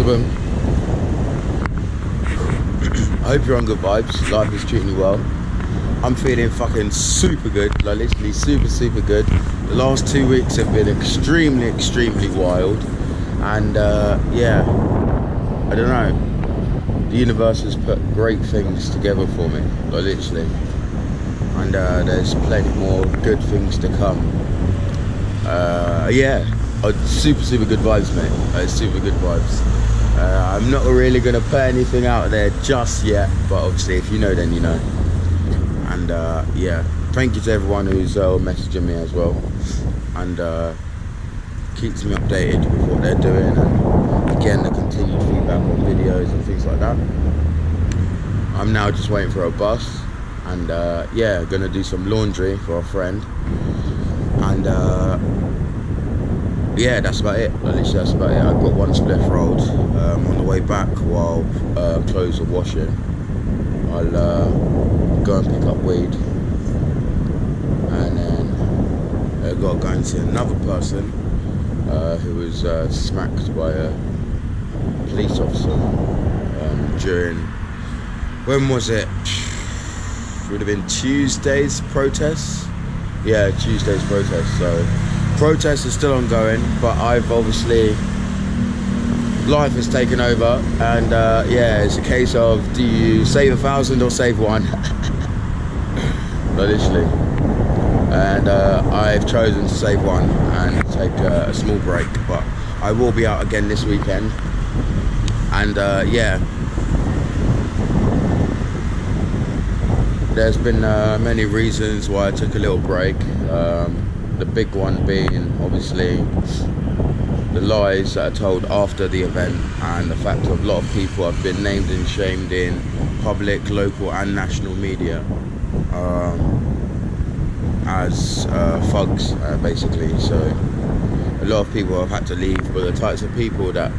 boom. I hope you're on good vibes. Life is treating you well. I'm feeling fucking super good, like literally super good. The last 2 weeks have been extremely wild, and yeah, I don't know. The universe has put great things together for me, like literally, and there's plenty more good things to come. Yeah, super good vibes, mate. Super good vibes. I'm not really gonna put anything out there just yet, but obviously if you know, then you know. And yeah, thank you to everyone who's messaging me as well, and keeps me updated with what they're doing, and again the continued feedback on videos and things like that. I'm now just waiting for a bus, and yeah, gonna do some laundry for a friend, and yeah, that's about it. Literally, that's about it. I've got one spliff rolled. On the way back while clothes are washing, I'll go and pick up weed, and then I've got to go and see another person who was smacked by a police officer during, when was it? Would have been Tuesday's protests. Yeah, Tuesday's protest. So protests are still ongoing, but I've obviously, life has taken over, and yeah, it's a case of, do you save 1,000 or save one? Literally. And I've chosen to save one and take a small break, but I will be out again this weekend, and yeah, there's been many reasons why I took a little break. The big one being obviously the lies that are told after the event, and the fact of a lot of people have been named and shamed in public, local and national media as thugs, basically. So a lot of people have had to leave, but the types of people that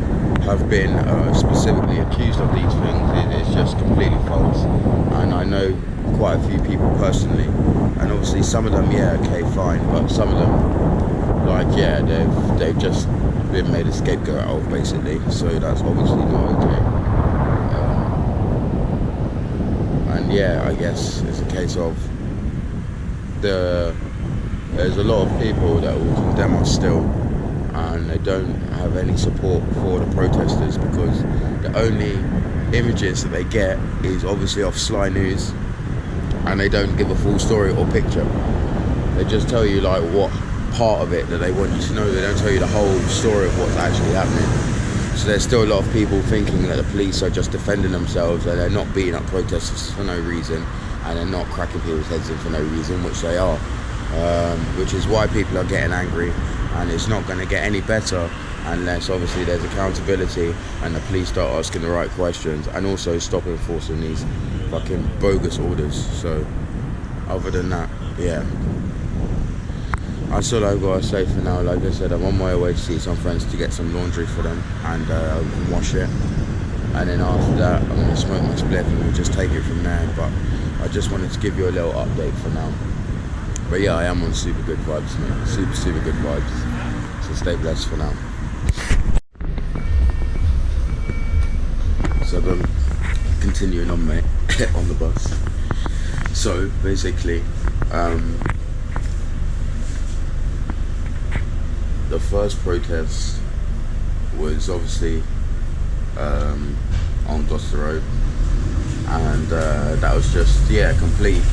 have been specifically accused of these things, it's just completely false. And I know quite a few people personally, and obviously some of them, yeah, okay, fine, but some of them, like, yeah, they've just been made a scapegoat out of, basically. So that's obviously not okay. And yeah, I guess it's a case of there's a lot of people that will condemn us still, and they don't have any support for the protesters, because the only images that they get is obviously off Sly News, and they don't give a full story or picture. They just tell you like what part of it that they want you to know. They don't tell you the whole story of what's actually happening. So there's still a lot of people thinking that the police are just defending themselves, and they're not beating up protesters for no reason, and they're not cracking people's heads in for no reason, which they are. Which is why people are getting angry, and it's not going to get any better unless obviously there's accountability and the police start asking the right questions, and also stop enforcing these fucking bogus orders. So other than that, yeah, that's all I've got to say for now. Like I said, I'm on my way to see some friends to get some laundry for them, and we can wash it, and then after that I'm going to smoke my spliff and we'll just take it from there. But I just wanted to give you a little update for now. But yeah, I am on super good vibes, mate. Super good vibes. So stay blessed for now. So continuing on, mate, on the bus. So basically, the first protest was obviously on Gloucester Road, and that was just, yeah, complete,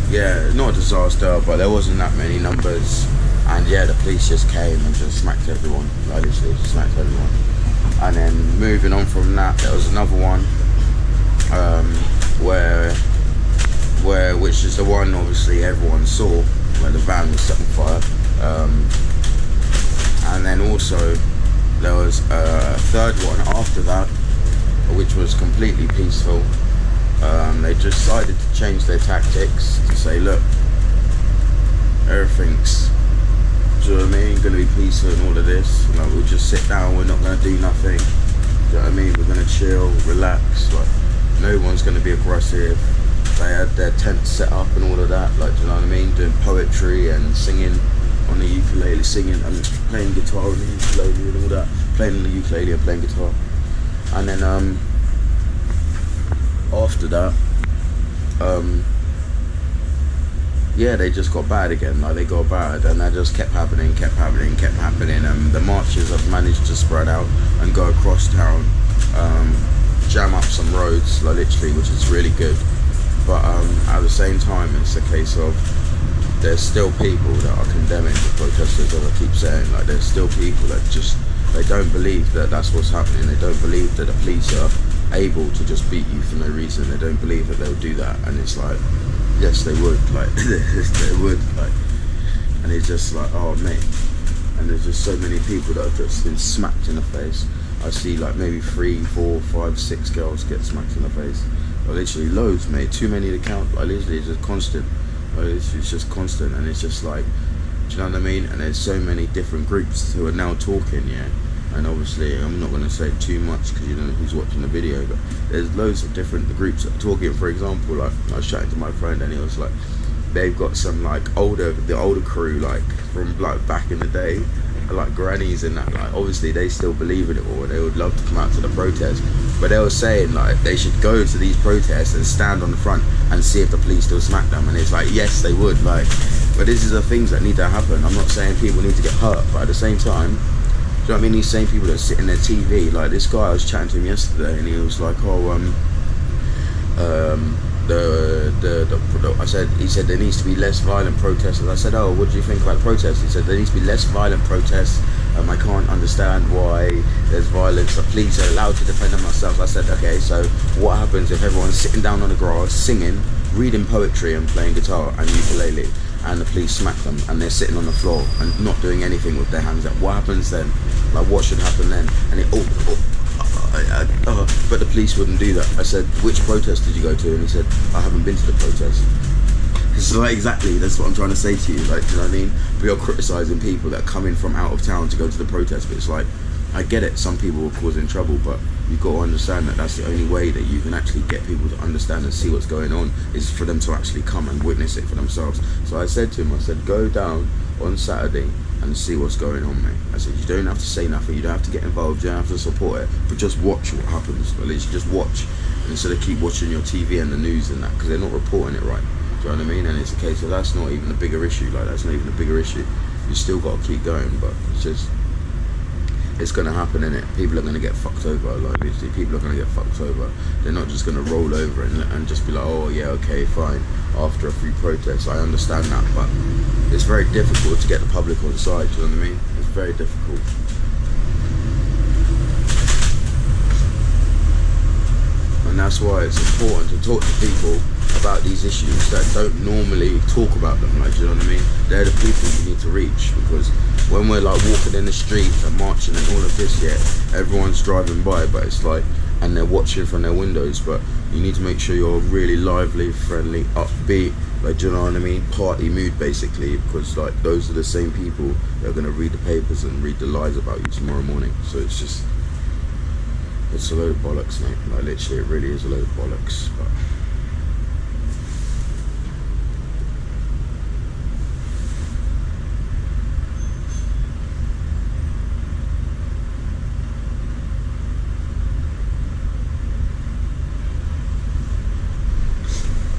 yeah, not a disaster, but there wasn't that many numbers, and yeah, the police just came and just smacked everyone, like literally just smacked everyone. And then moving on from that, there was another one which is the one obviously everyone saw, where the van was set on fire. And then also there was a third one after that, which was completely peaceful. They decided to change their tactics to say, look, everything's, do you know what I mean, gonna be peaceful and all of this, like, we'll just sit down, we're not gonna do nothing, do you know what I mean, we're gonna chill, relax, like, no one's gonna be aggressive. They had their tents set up and all of that, like, do you know what I mean, doing poetry and singing on the ukulele, singing and playing guitar on the ukulele and all that, playing on the ukulele and playing guitar. And then after that, yeah, they just got bad again. Like, they got bad, and that just kept happening. And the marches have managed to spread out and go across town, jam up some roads, like literally, which is really good. But at the same time, it's a case of there's still people that are condemning the protesters, as I keep saying. Like, there's still people that just, they don't believe that that's what's happening. They don't believe that the police are able to just beat you for no reason. They don't believe that they'll do that. And it's like, yes, they would. Like, they would. Like, and it's just like, oh mate. And there's just so many people that have just been smacked in the face. I see like maybe 3, 4, 5, 6 girls get smacked in the face. Like, literally loads, mate. Too many to count. Like, literally, it's just constant. Like, it's just constant, and it's just like, do you know what I mean? And there's so many different groups who are now talking, yeah. And obviously, I'm not going to say too much because you don't know who's watching the video, but there's loads of different groups that are talking. For example, like, I was chatting to my friend, and he was like, they've got some like the older crew, like from like back in the day, like grannies and that. Like, obviously, they still believe in it all, and they would love to come out to the protest. But they were saying like they should go to these protests and stand on the front and see if the police still smack them. And it's like, yes, they would. Like, but this is the things that need to happen. I'm not saying people need to get hurt, but at the same time, do you know what I mean? These same people that sit in their TV, like this guy, I was chatting to him yesterday, and he was like, oh, he said there needs to be less violent protests. And I said, oh, what do you think about protests? He said there needs to be less violent protests. I can't understand why there's violence. The police are allowed to defend themselves. I said, okay, so what happens if everyone's sitting down on the grass, singing, reading poetry and playing guitar and ukulele, and the police smack them and they're sitting on the floor and not doing anything with their hands up? What happens then? Like, what should happen then? And it but the police wouldn't do that. I said, which protest did you go to? And he said, I haven't been to the protest. It's like, exactly, that's what I'm trying to say to you. Like, do you know what I mean? We are criticising people that are coming from out of town to go to the protest, but it's like, I get it, some people are causing trouble, but you've got to understand that that's the only way that you can actually get people to understand and see what's going on, is for them to actually come and witness it for themselves. So I said to him, I said, go down on Saturday and see what's going on, mate. I said, you don't have to say nothing, you don't have to get involved, you don't have to support it, but just watch what happens. At least just watch, and instead of keep watching your TV and the news and that, because they're not reporting it right. Do you know what I mean? And it's a case of, that's not even a bigger issue. Like, that's not even a bigger issue. You still got to keep going, but it's just, it's going to happen, innit? People are going to get fucked over. Like, literally, people are going to get fucked over. They're not just going to roll over and just be like, oh yeah, okay, fine, after a few protests. I understand that, but it's very difficult to get the public on side. Do you know what I mean? It's very difficult. And that's why it's important to talk to people about these issues that don't normally talk about them. Like, do you know what I mean? They're the people you need to reach, because when we're like walking in the street and marching and all of this, yeah, everyone's driving by, but it's like, and they're watching from their windows, but you need to make sure you're really lively, friendly, upbeat, like, do you know what I mean? Party mood, basically, because like those are the same people that are going to read the papers and read the lies about you tomorrow morning. So it's just, it's a load of bollocks, mate. Like, literally, it really is a load of bollocks. But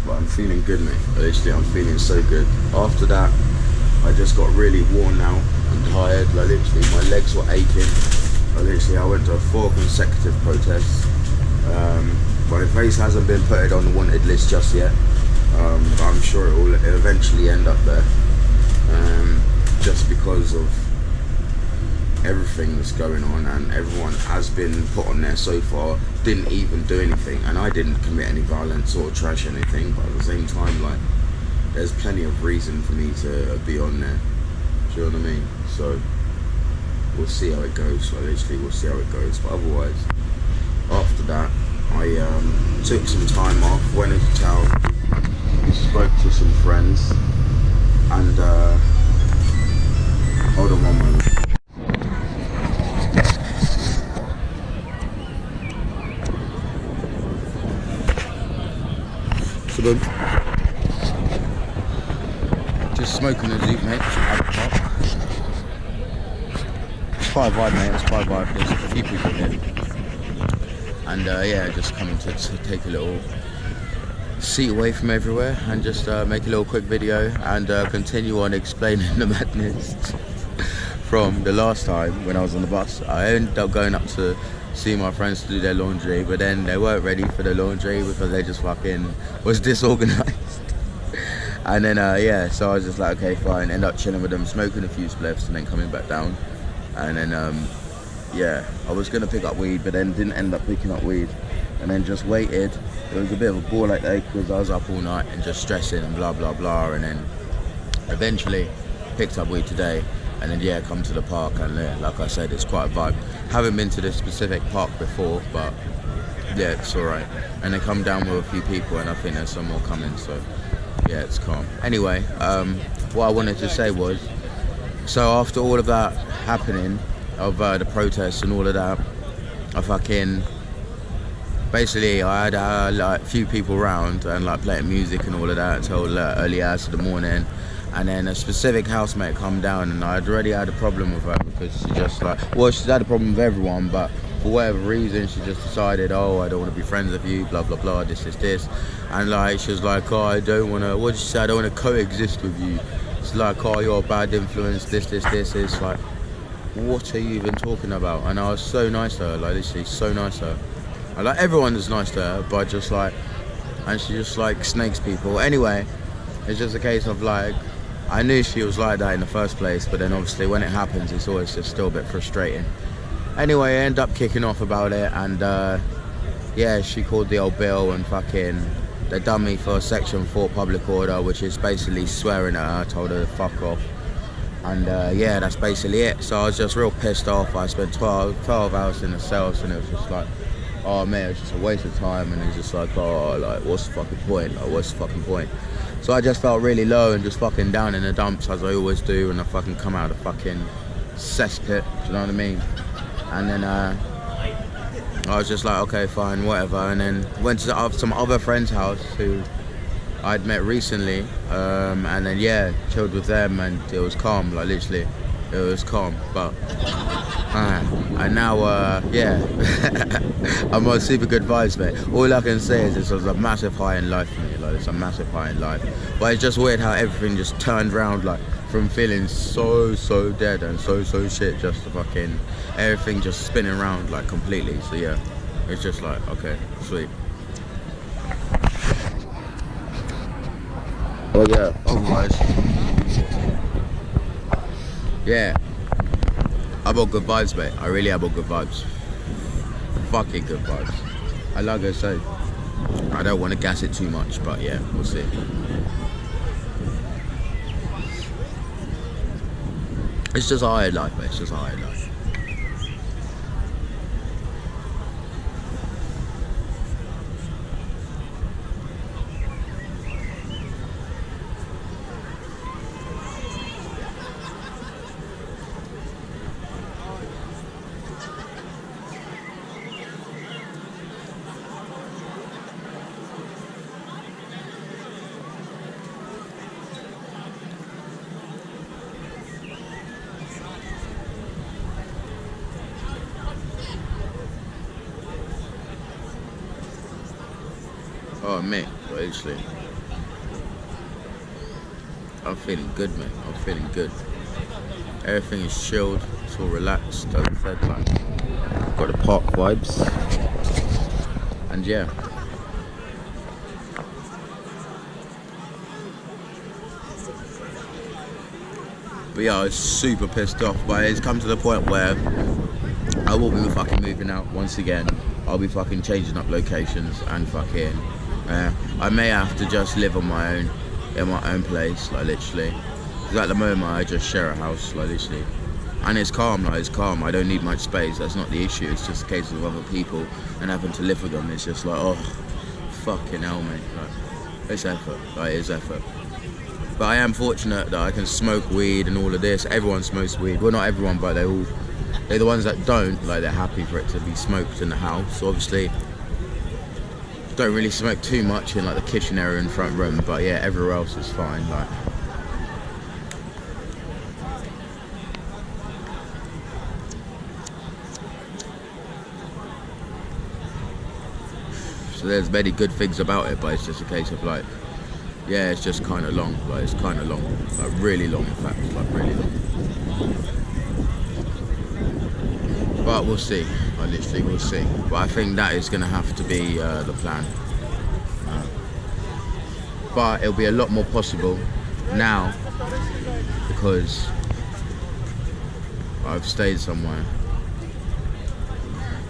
I'm feeling good, mate. Literally, I'm feeling so good. After that, I just got really worn out and tired. Like, literally, my legs were aching. I went to 4 consecutive protests. My face hasn't been put on the wanted list just yet. But I'm sure it will eventually end up there. Just because of everything that's going on, and everyone has been put on there so far didn't even do anything, and I didn't commit any violence or trash anything, but at the same time, like, there's plenty of reason for me to be on there. Do you know what I mean? So we'll see how it goes. So literally, we'll see how it goes. But otherwise, after that, I took some time off, went into town, spoke to some friends, and hold on one moment. So good. Just smoking a zoot, mate. It's quite a vibe, mate. It's quite a vibe. There's a few people here. and yeah, just coming to take a little seat away from everywhere and just make a little quick video and continue on explaining the madness from the last time when I was on the bus. I ended up going up to see my friends to do their laundry, but then they weren't ready for the laundry because they just fucking was disorganized. And then yeah, so I was just like, okay, fine. End up chilling with them, smoking a few spliffs, and then coming back down. And then yeah, I was gonna pick up weed, but then didn't end up picking up weed, and then just waited. It was a bit of a ball like that because I was up all night and just stressing and blah blah blah. And then eventually picked up weed today, and then yeah, come to the park, and like I said, it's quite a vibe. Haven't been to this specific park before, but yeah, it's alright. And they come down with a few people, and I think there's some more coming, so yeah, it's calm. Anyway, what I wanted to say was, so after all of that happening, of the protests and all of that, I fucking, basically I had like a few people around and like playing music and all of that until early hours of the morning. And then a specific housemate come down, and I'd already had a problem with her because she just like, well, she's had a problem with everyone, but for whatever reason she just decided, oh, I don't want to be friends with you, blah blah blah, this. And like she was like, oh, I don't want to, what did she say, I don't want to coexist with you. It's like, oh, you're a bad influence, this. It's like, what are you even talking about? And I was so nice to her, like literally so nice to her. And like everyone is nice to her, but just like, and she just like snakes people. Anyway, it's just a case of like, I knew she was like that in the first place, but then obviously when it happens, it's always just still a bit frustrating. Anyway, I end up kicking off about it, and yeah, she called the old bill, and fucking, they done me for section 4 public order, which is basically swearing at her, told her to fuck off. And yeah, that's basically it. So I was just real pissed off. I spent 12 hours in the cells, and it was just like, oh man, it was just a waste of time. And it's just like, oh, like, what's the fucking point? Like, what's the fucking point? So I just felt really low and just fucking down in the dumps, as I always do when I fucking come out of the fucking cesspit, do you know what I mean? And then I was just like, okay, fine, whatever. And then went to some other friend's house who I'd met recently, and then yeah, chilled with them, and it was calm, like literally, it was calm. But and now yeah, I'm on super good vibes, mate. All I can say is this was a massive high in life for me, like it's a massive high in life. But it's just weird how everything just turned around, like from feeling so dead and so shit, just to fucking everything just spinning around like completely. So yeah, it's just like, okay, sweet. Oh yeah, otherwise, yeah, I got good vibes, mate. I really have got good vibes. Fucking good vibes. I like I say, I don't want to gas it too much, but yeah, we'll see. It's just a high life, mate. It's just a high life. Oh mate, literally, I'm feeling good, mate. I'm feeling good. Everything is chilled, it's all relaxed. As I said, like, got the park vibes, and yeah. But yeah, I was super pissed off, but it's come to the point where I will be fucking moving out once again. I'll be fucking changing up locations and fucking, I may have to just live on my own, in my own place, like literally. Because at the moment I just share a house, like literally. And it's calm, like it's calm. I don't need much space, that's not the issue. It's just a case of other people and having to live with them. It's just like, oh, fucking hell, mate. Like, it's effort, like it's effort. But I am fortunate that I can smoke weed and all of this. Everyone smokes weed. Well, not everyone, but they're the ones that don't, like they're happy for it to be smoked in the house. So obviously, don't really smoke too much in like the kitchen area and front room, but yeah, everywhere else is fine. Like, So there's many good things about it, but it's just a case of like, yeah, it's just kind of long. Like it's kind of long, like really long in fact, like really long. But we'll see. Like literally, we'll see. But I think that is gonna have to be the plan. But it'll be a lot more possible now because I've stayed somewhere.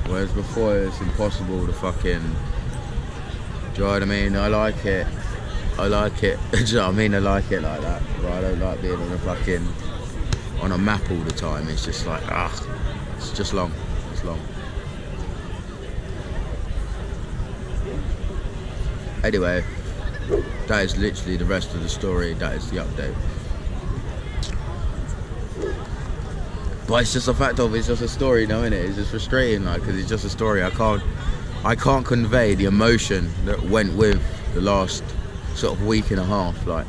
Whereas before it's impossible to fucking, do you know what I mean? I like it. Do you know what I mean? I like it like that. But I don't like being on a map all the time. It's just like, it's just long. It's long. Anyway, that is literally the rest of the story. That is the update. But it's just a fact of it's just a story, you know, innit? It's just frustrating, like, because it's just a story. I can't convey the emotion that went with the last sort of week and a half, like.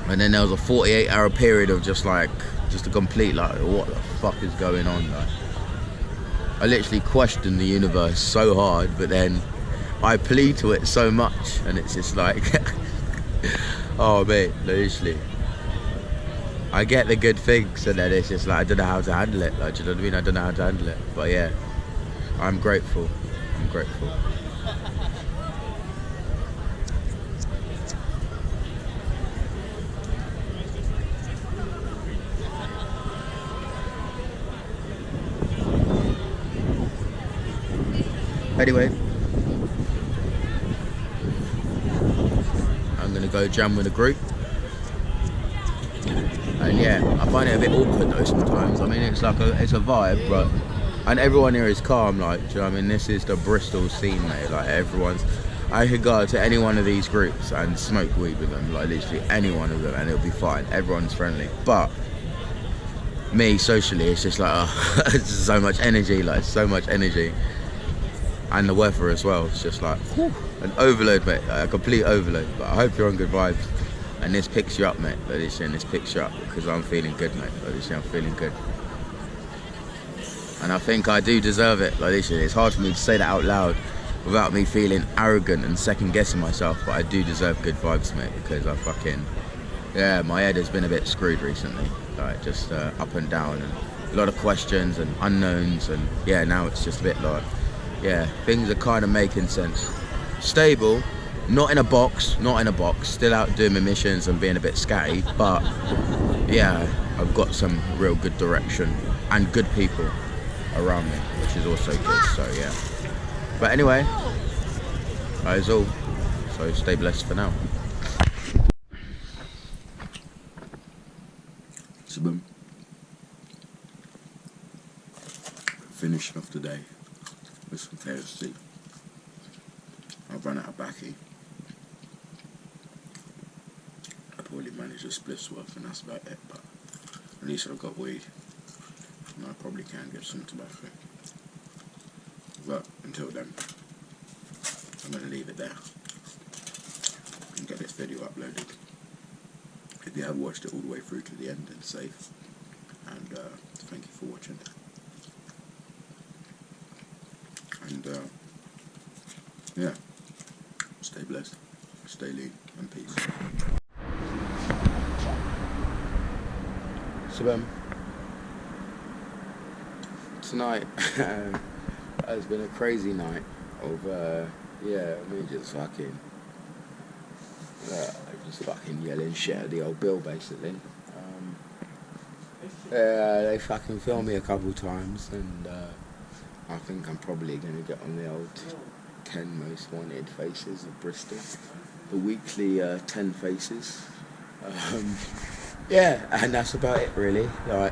And then there was a 48-hour period of just a complete, like, what the fuck is going on, like. I literally questioned the universe so hard, but then I plead to it so much, and it's just like, oh mate, literally. I get the good things, and then it's just like I don't know how to handle it. Like, do you know what I mean? I don't know how to handle it. But yeah, I'm grateful. I'm grateful. Anyway, I'm gonna go jam with a group. And yeah, I find it a bit awkward though sometimes. I mean, it's like it's a vibe, but and everyone here is calm. Like, do you know what I mean? This is the Bristol scene, mate. Like I could go to any one of these groups and smoke weed with them, like literally any one of them, and it'll be fine. Everyone's friendly. But me socially, it's just like it's so much energy, like so much energy, and the weather as well. It's just like an overload, mate. Like, a complete overload. But I hope you're on good vibes. And this picks you up, mate. Like this, and this picks you up because I'm feeling good, mate. Like this, I'm feeling good. And I think I do deserve it. Like this, it's hard for me to say that out loud without me feeling arrogant and second guessing myself. But I do deserve good vibes, mate, because I fucking, yeah, my head has been a bit screwed recently. Like just up and down, and a lot of questions and unknowns, and yeah, now it's just a bit like, yeah, things are kind of making sense. Stable. Not in a box, still out doing my missions and being a bit scatty, but yeah, I've got some real good direction and good people around me, which is also good, so yeah. But anyway, that is all, so stay blessed for now. So boom. Finishing off the day with some KFC. I've run out of baccy. I probably managed a spliff's worth and that's about it, but at least I've got weed and I probably can get some tobacco. But until then, I'm going to leave it there and get this video uploaded. If you have watched it all the way through to the end, then safe, and thank you for watching. And yeah, stay blessed, stay lean, and peace. So tonight has been a crazy night of yeah, I mean just fucking yelling shit at the old Bill basically. Yeah, they fucking filmed me a couple times, and I think I'm probably gonna get on the old 10 most wanted faces of Bristol, the weekly 10 faces. Yeah, and that's about it really. Like,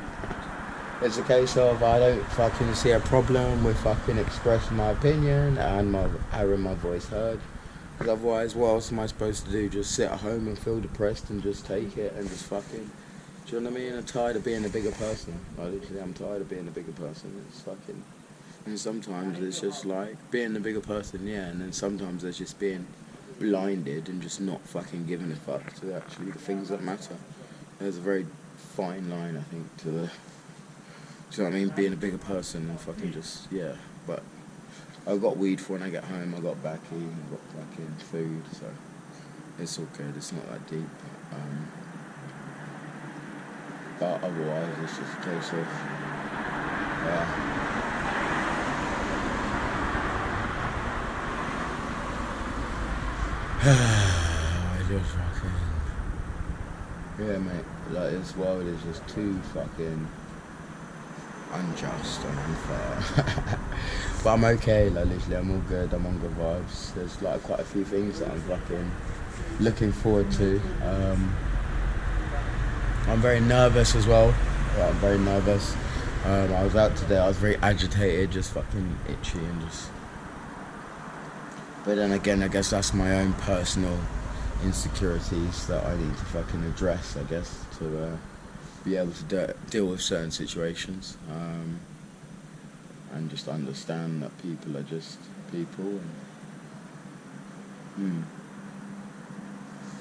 it's a case of I don't fucking see a problem with fucking expressing my opinion and having my voice heard. Because otherwise, what else am I supposed to do? Just sit at home and feel depressed and just take it and just fucking, do you know what I mean? I'm tired of being a bigger person. Like, literally, I'm tired of being a bigger person. It's fucking, and sometimes it's just like being the bigger person, yeah, and then sometimes there's just being blinded and just not fucking giving a fuck to actually the things that matter. There's a very fine line, I think, to the, do you know what I mean, being a bigger person and fucking just, yeah, but I've got weed for when I get home. I got backy, I got fucking food, so it's all good. It's not that deep. But otherwise, it's just a case of I just fucking mate. Like this world is just too fucking unjust and unfair. But I'm okay, like literally I'm all good, I'm on good vibes. There's like quite a few things that I'm fucking looking forward to. I'm very nervous as well. Yeah, I'm very nervous. I was out today, I was very agitated, just fucking itchy and just... But then again, I guess that's my own personal insecurities that I need to fucking address, I guess, to be able to deal with certain situations. And just understand that people are just people. And,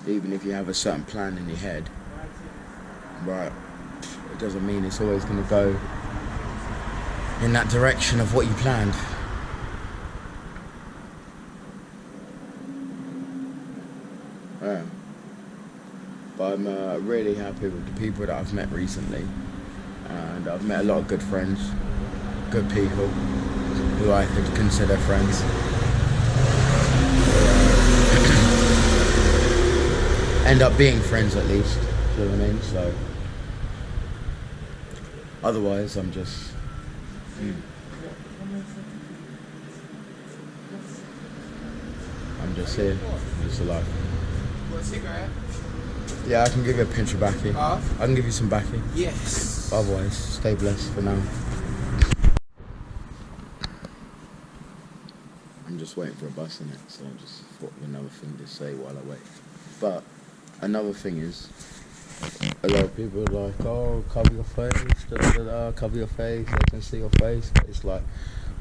even if you have a certain plan in your head, right, it doesn't mean it's always going to go in that direction of what you planned. Yeah. But I'm really happy with the people that I've met recently, and I've met a lot of good friends, good people who I could consider friends. End up being friends at least, do you know what I mean? So otherwise I'm just I'm just here, I'm just alive. Want a cigarette? Yeah, I can give you a pinch of baccy. I can give you some baccy. Yes. Otherwise, stay blessed for now. I'm just waiting for a bus in it, so I just thought of another thing to say while I wait. But another thing is, a lot of people are like, oh, cover your face, cover your face, they can see your face. But it's like,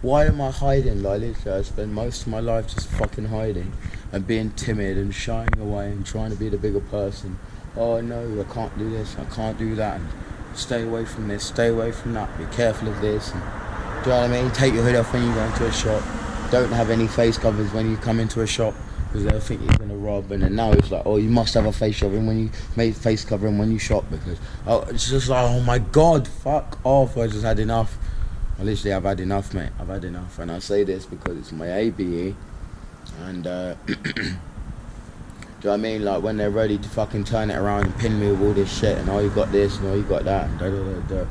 why am I hiding? Like, literally, I spend most of my life just fucking hiding and being timid and shying away and trying to be the bigger person. Oh no, I can't do this, I can't do that, and stay away from this, stay away from that, be careful of this. And, do you know what I mean? Take your hood off when you go into a shop. Don't have any face covers when you come into a shop, because they'll think you're going to rob. And then now it's like, oh, you must have a face covering when you face covering when you shop, because it's just like, oh my god, fuck off. I just had enough. Literally, I've had enough, mate. I've had enough. And I say this because it's my ABE, and do you know what I mean? Like, when they're ready to fucking turn it around and pin me with all this shit, and oh, you got this, and oh, you got that, and da-da-da-da.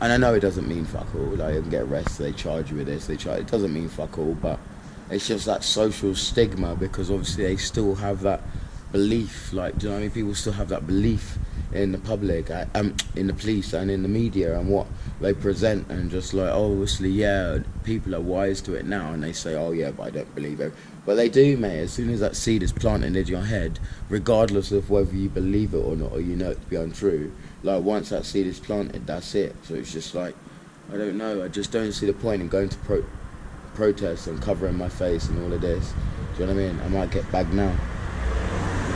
And I know it doesn't mean fuck all. Like, you can get arrested, they charge you with this, it doesn't mean fuck all, but it's just that social stigma, because obviously they still have that belief. Like, do you know what I mean? People still have that belief in the public, in the police and in the media and what they present, and just like, oh, obviously, yeah, people are wise to it now, and they say, oh yeah, but I don't believe it. But they do, mate. As soon as that seed is planted in your head, regardless of whether you believe it or not, or you know it to be untrue, like, once that seed is planted, that's it. So it's just like, I don't know, I just don't see the point in going to protests and covering my face and all of this. Do you know what I mean? I might get bagged now.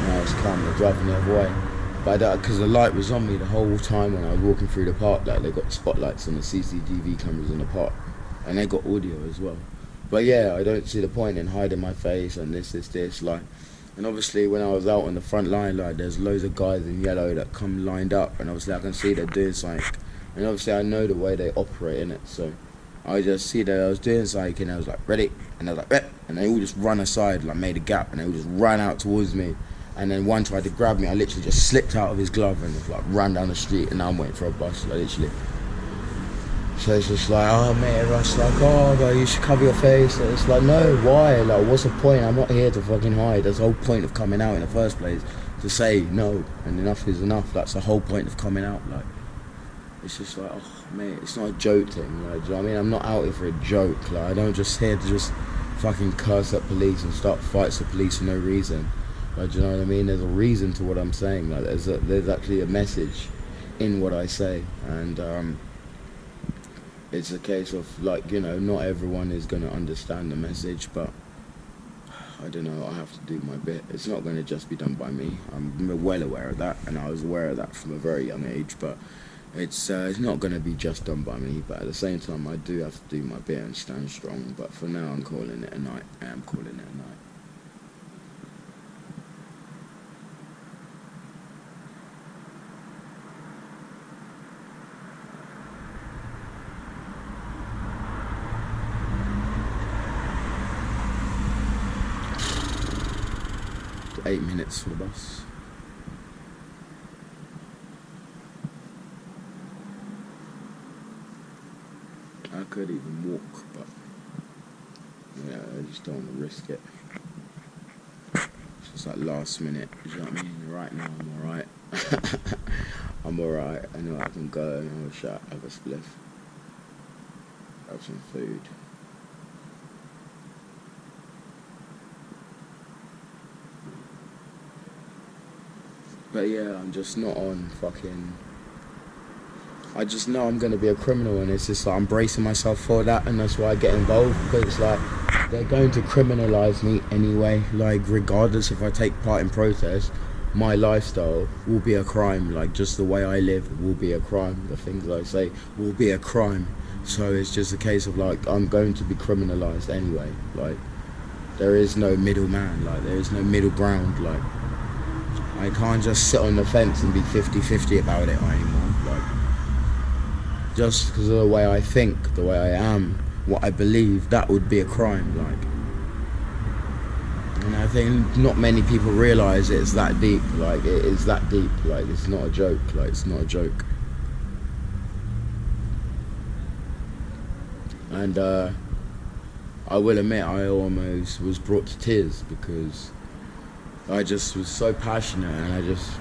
Now it's come, they're driving the other way. But because the light was on me the whole time when I was walking through the park, like, they got spotlights on the CCTV cameras in the park, and they got audio as well. But yeah, I don't see the point in hiding my face and this, like. And obviously when I was out on the front line, like, there's loads of guys in yellow that come lined up, and obviously I can see they're doing something. And obviously I know the way they operate in it, so I just see that I was doing something, and I was like, ready? And I was like, and they all just run aside, like, made a gap, and they all just ran out towards me. And then one tried to grab me, I literally just slipped out of his glove and just, like, ran down the street, and now I'm waiting for a bus, like, literally. So it's just like, oh mate, everyone's like, oh, but you should cover your face. And it's like, no, why? Like, what's the point? I'm not here to fucking hide. That's the whole point of coming out in the first place, to say no, and enough is enough. That's the whole point of coming out. Like, it's just like, oh mate, it's not a joke thing. Like, do you know what I mean? I'm not out here for a joke. Like, I don't just here to just fucking curse at police and start fights with police for no reason. Like, do you know what I mean? There's a reason to what I'm saying. Like, there's actually a message in what I say, and it's a case of, like, you know, not everyone is going to understand the message, but I don't know, I have to do my bit. It's not going to just be done by me. I'm well aware of that, and I was aware of that from a very young age, but It's not going to be just done by me, but at the same time I do have to do my bit and stand strong. But for now I'm calling it a night. I am calling it a night. It's 8 minutes for the bus. I could even walk, but yeah, I just don't want to risk it. It's just like last minute, you know what I mean? Right now I'm alright. I'm alright. I know I can go and have a shot, have a spliff, have some food. But yeah, I'm just not on fucking... I just know I'm going to be a criminal, and it's just like I'm bracing myself for that, and that's why I get involved, because it's like they're going to criminalise me anyway. Like, regardless if I take part in protest, my lifestyle will be a crime. Like, just the way I live will be a crime. The things I say will be a crime. So it's just a case of like I'm going to be criminalised anyway. Like, there is no middle man. Like, there is no middle ground. Like, I can't just sit on the fence and be 50-50 about it anymore. Like, just because of the way I think, the way I am, what I believe, that would be a crime. Like, and I think not many people realise it's that deep. Like, it is that deep. Like, it's not a joke. Like, it's not a joke. And I will admit, I almost was brought to tears because I just was so passionate, and I just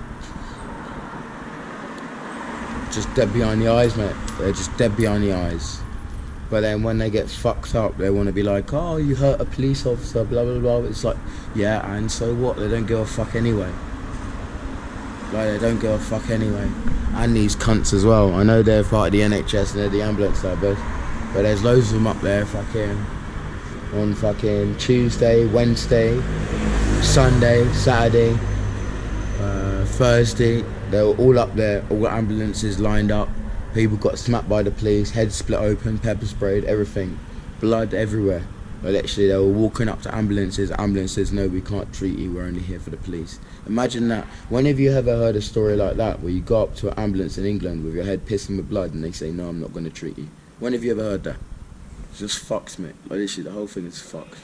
dead behind the eyes, mate. They're just dead behind the eyes. But then when they get fucked up, they want to be like, oh, you hurt a police officer, blah, blah, blah. It's like, yeah, and so what? They don't give a fuck anyway. Like, they don't give a fuck anyway. And these cunts as well. I know they're part of the NHS and they're the ambulance service, but there's loads of them up there fucking on fucking Tuesday, Wednesday, Sunday, Saturday, Thursday. They were all up there, all the ambulances lined up. People got smacked by the police, heads split open, pepper sprayed, everything. Blood everywhere. But literally, they were walking up to ambulances. Ambulances, no, we can't treat you, we're only here for the police. Imagine that. When have you ever heard a story like that, where you go up to an ambulance in England with your head pissing with blood and they say, no, I'm not going to treat you? When have you ever heard that? It's just fucked, mate. Like, literally, the whole thing is fucked.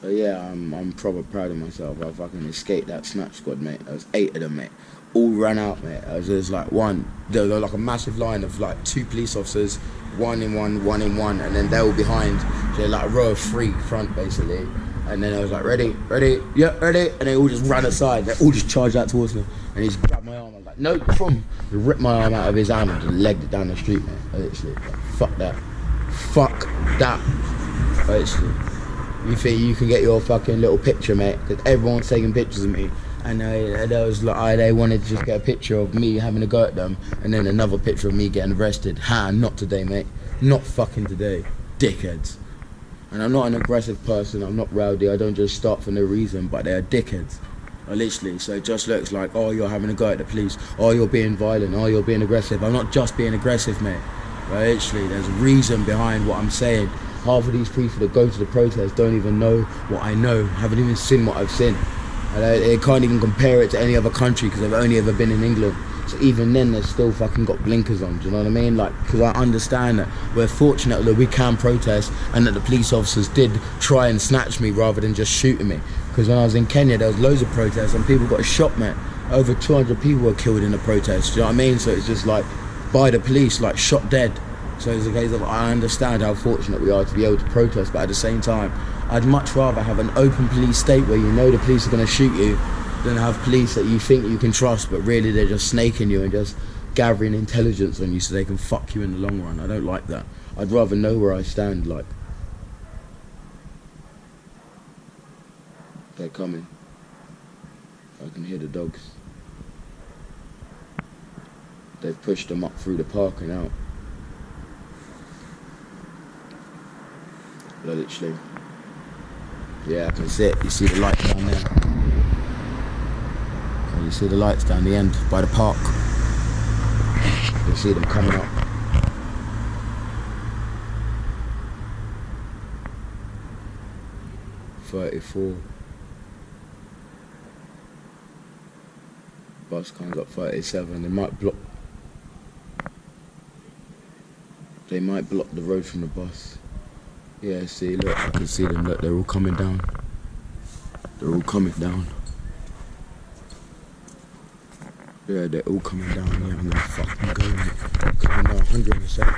But yeah, I'm proper proud of myself. I fucking escaped that snatch squad, mate. There was 8 of them, mate. All ran out, mate. There was like one. There was like a massive line of like 2 police officers, one in one in one, and then they were behind. So they're like a row of 3 front, basically. And then I was like, ready, yeah, ready. And they all just ran aside. They all just charged out towards me. And he just grabbed my arm. I was like, no, boom. He ripped my arm out of his arm and just legged it down the street, mate. Literally, like, fuck that. Fuck that. Literally. You think you can get your fucking little picture, mate? Because everyone's taking pictures of me, and they wanted to just get a picture of me having a go at them, and then another picture of me getting arrested. Not today, mate. Not fucking today, dickheads. And I'm not an aggressive person. I'm not rowdy. I don't just start for no reason. But they're dickheads. Literally. So it just looks like, oh, you're having a go at the police. Oh, you're being violent. Oh, you're being aggressive. I'm not just being aggressive, mate. But literally, there's a reason behind what I'm saying. Half of these people that go to the protest don't even know what I know, haven't even seen what I've seen. And they can't even compare it to any other country because they've only ever been in England. So even then, they've still fucking got blinkers on, do you know what I mean? Like, because I understand that we're fortunate that we can protest and that the police officers did try and snatch me rather than just shooting me. Because when I was in Kenya, there was loads of protests and people got shot, man. Over 200 people were killed in the protest, do you know what I mean? So it's just like, by the police, like shot dead. So it's a case of, I understand how fortunate we are to be able to protest, but at the same time, I'd much rather have an open police state where you know the police are going to shoot you than have police that you think you can trust, but really they're just snaking you and just gathering intelligence on you so they can fuck you in the long run. I don't like that. I'd rather know where I stand, like. They're coming. I can hear the dogs. They've pushed them up through the park and out. literally. Yeah, I can see it. You see the lights down there. And you see the lights down the end by the park. You see them coming up. .34. Bus comes up 37. They might block the road from the bus. Yeah, see, look, I can see them. Look, they're all coming down. They're all coming down. Yeah, they're all coming down. Yeah, I'm gonna fucking go, mate. Coming down 107.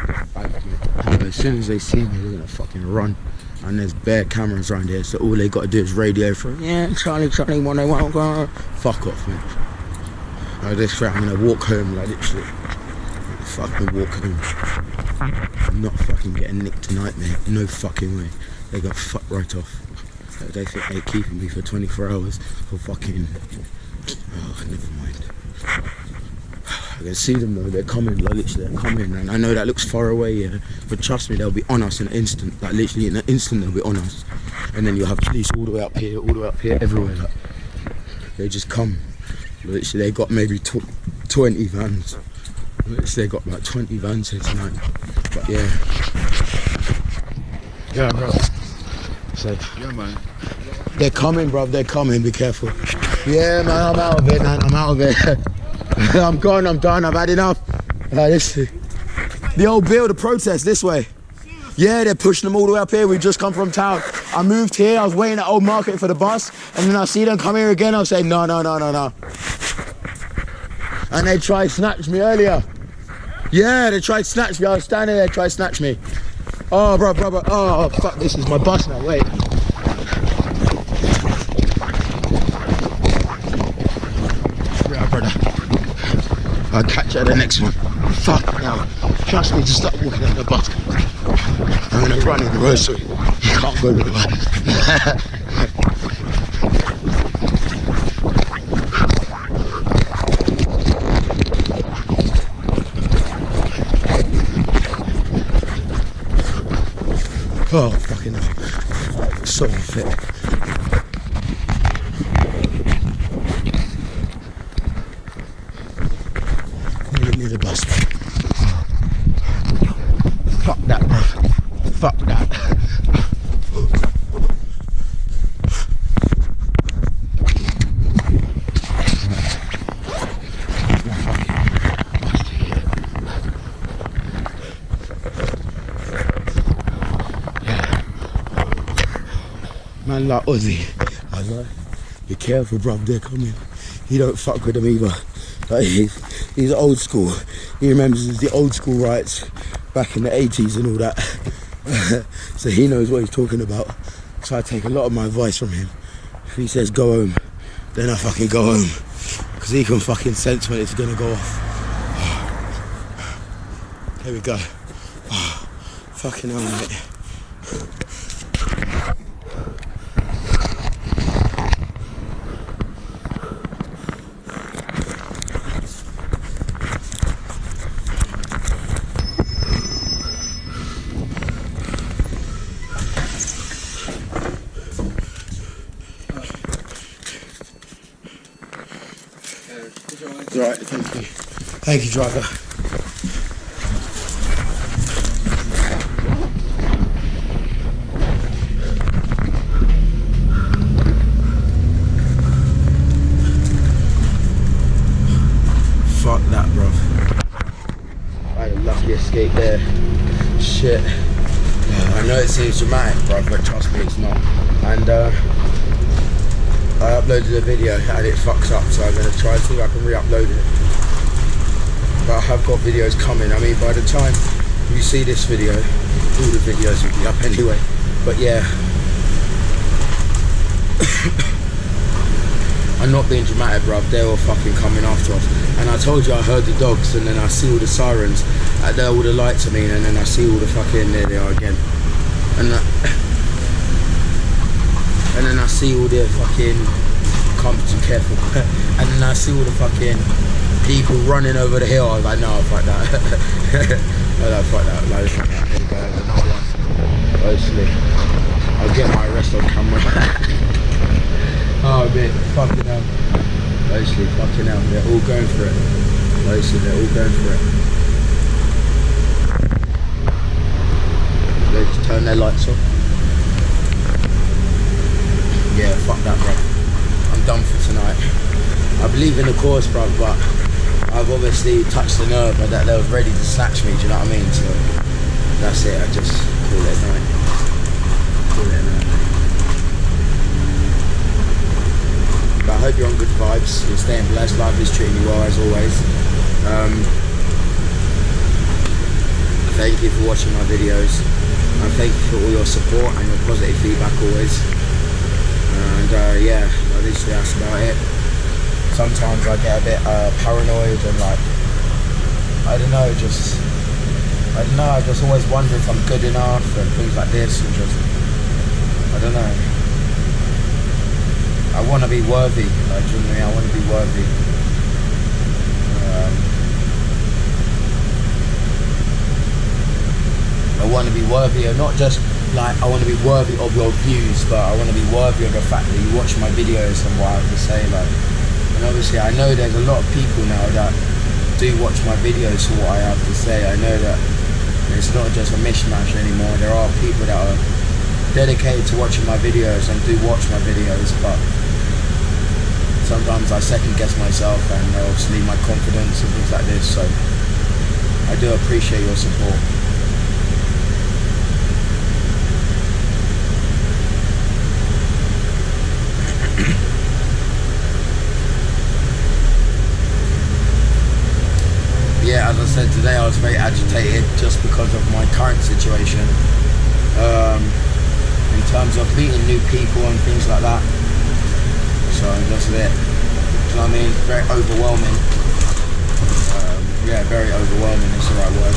And as soon as they see me, they're gonna fucking run. And there's bare cameras around here, so all they gotta do is radio for, yeah, Charlie, 101, go. Fuck off, man. I'm gonna walk home, like, literally. Fucking walk home. I'm not fucking getting nicked tonight, mate. No fucking way. They got fucked right off. They think they're keeping me for 24 hours for fucking... Oh, never mind. I can see them though, they're coming, like literally they're coming, and I know that looks far away, yeah, but trust me, they'll be on us in an instant, like literally in an instant they'll be on us. And then you'll have police all the way up here, everywhere, like. They just come. Literally they got maybe 20 vans. Literally they got like 20 vans here tonight. But yeah. Yeah, bro. So, Yeah, man. they're coming, bro, they're coming, be careful. Yeah, man, I'm out of it, man, I'm out of it. I'm gone, I'm done, I've had enough. The old bill, the protest, this way. Yeah, they're pushing them all the way up here. We've just come from town. I moved here, I was waiting at Old Market for the bus, and then I see them come here again, I'll say, no. And they tried to snatch me earlier. Yeah, they tried to snatch me. I was standing there, tried to snatch me. Oh, bro. Oh, fuck, this is my bus now, wait. Yeah, brother. I'll catch you at the next one. Fuck now. Trust me, just stop walking on the bus. I'm gonna run in the road, so you can't go to the bus. Oh, fucking hell. So unfit. Near the bus. Fuck that, bro. Fuck that. Man like Ozzy, I know. Be careful, bruv, they're coming. He don't fuck with them either. Like, he's old school. He remembers the old school riots back in the 80s and all that. So he knows what he's talking about. So I take a lot of my advice from him. If he says go home, then I fucking go home. Because he can fucking sense when it's gonna go off. Here we go. Fucking hell, mate. It's alright, thank you. Thank you, driver. Fuck that, bruv. I had a lucky escape there. Shit. I know it seems dramatic, bruv, but trust me, it's not. And I uploaded a video and it fucks up, so I'm going to try to see if I can re-upload it. But I have got videos coming. I mean, by the time you see this video, all the videos will be up anyway. But yeah. I'm not being dramatic, bruv. They're all fucking coming after us. And I told you I heard the dogs, and then I see all the sirens. There all the lights, I mean, and then I see all the fucking... There they are again. And then I see all the fucking, can't be too careful, and then I see all the fucking people running over the hill. I was like, no, fuck that. No, fuck that. No, fuck that. There you go, another one. Obviously. I'll get my arrest on camera. Oh man, fucking hell. Basically, fucking hell, they're all going for it. Basically, they're all going for it. They just turn their lights off. Yeah, fuck that, bro. I'm done for tonight. I believe in the cause, bro, but I've obviously touched the nerve that they were ready to snatch me, do you know what I mean? So that's it, I just call it a night. Call it a night. But I hope you're on good vibes, you're staying blessed, life is treating you well as always. Thank you for watching my videos, and thank you for all your support and your positive feedback always. And yeah, literally that's about it. Sometimes I get a bit paranoid and like, I don't know, I just always wonder if I'm good enough and things like this, and just, I don't know. I want to be worthy, like, do you know what I mean? I want to be worthy. I want to be worthy of not just like, I want to be worthy of your views, but I want to be worthy of the fact that you watch my videos and what I have to say, like. And obviously I know there's a lot of people now that do watch my videos for what I have to say. I know that it's not just a mishmash anymore. There are people that are dedicated to watching my videos and do watch my videos, but sometimes I second guess myself and obviously my confidence and things like this, so I do appreciate your support. Yeah, as I said today, I was very agitated just because of my current situation. In terms of meeting new people and things like that. So that's it. You know what I mean? Very overwhelming. Yeah, very overwhelming is the right word.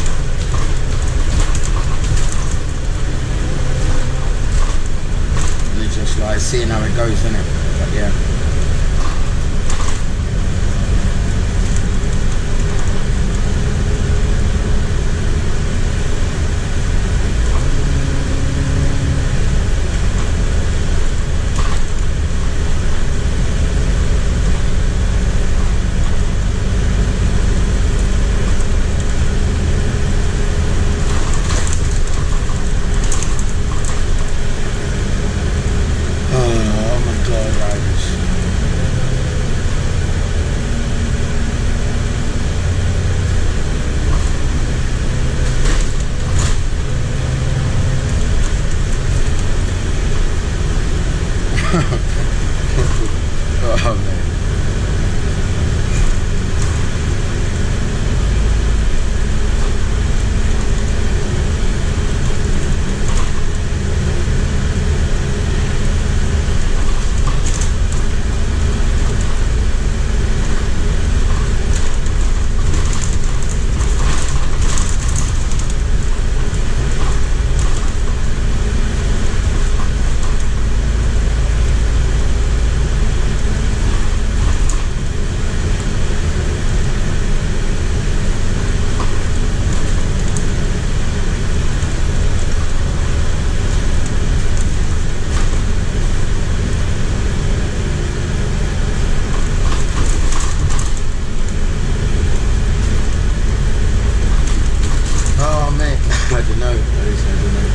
And it's just like seeing how it goes, isn't it? But yeah. Oh man. I don't know. I don't know.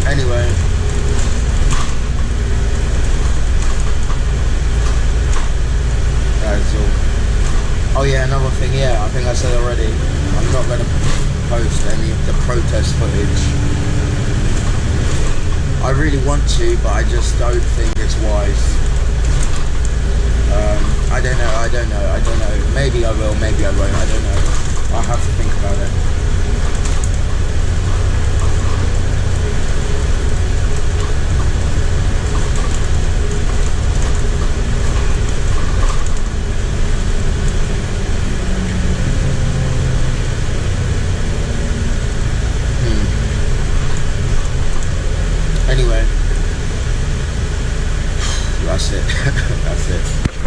Anyway. Oh yeah, another thing, yeah, I think I said already, I'm not going to post any of the protest footage. I really want to, but I just don't think it's wise. I don't know. Maybe I will, maybe I won't, I don't know. I'll have to think about it. That's it. That's it.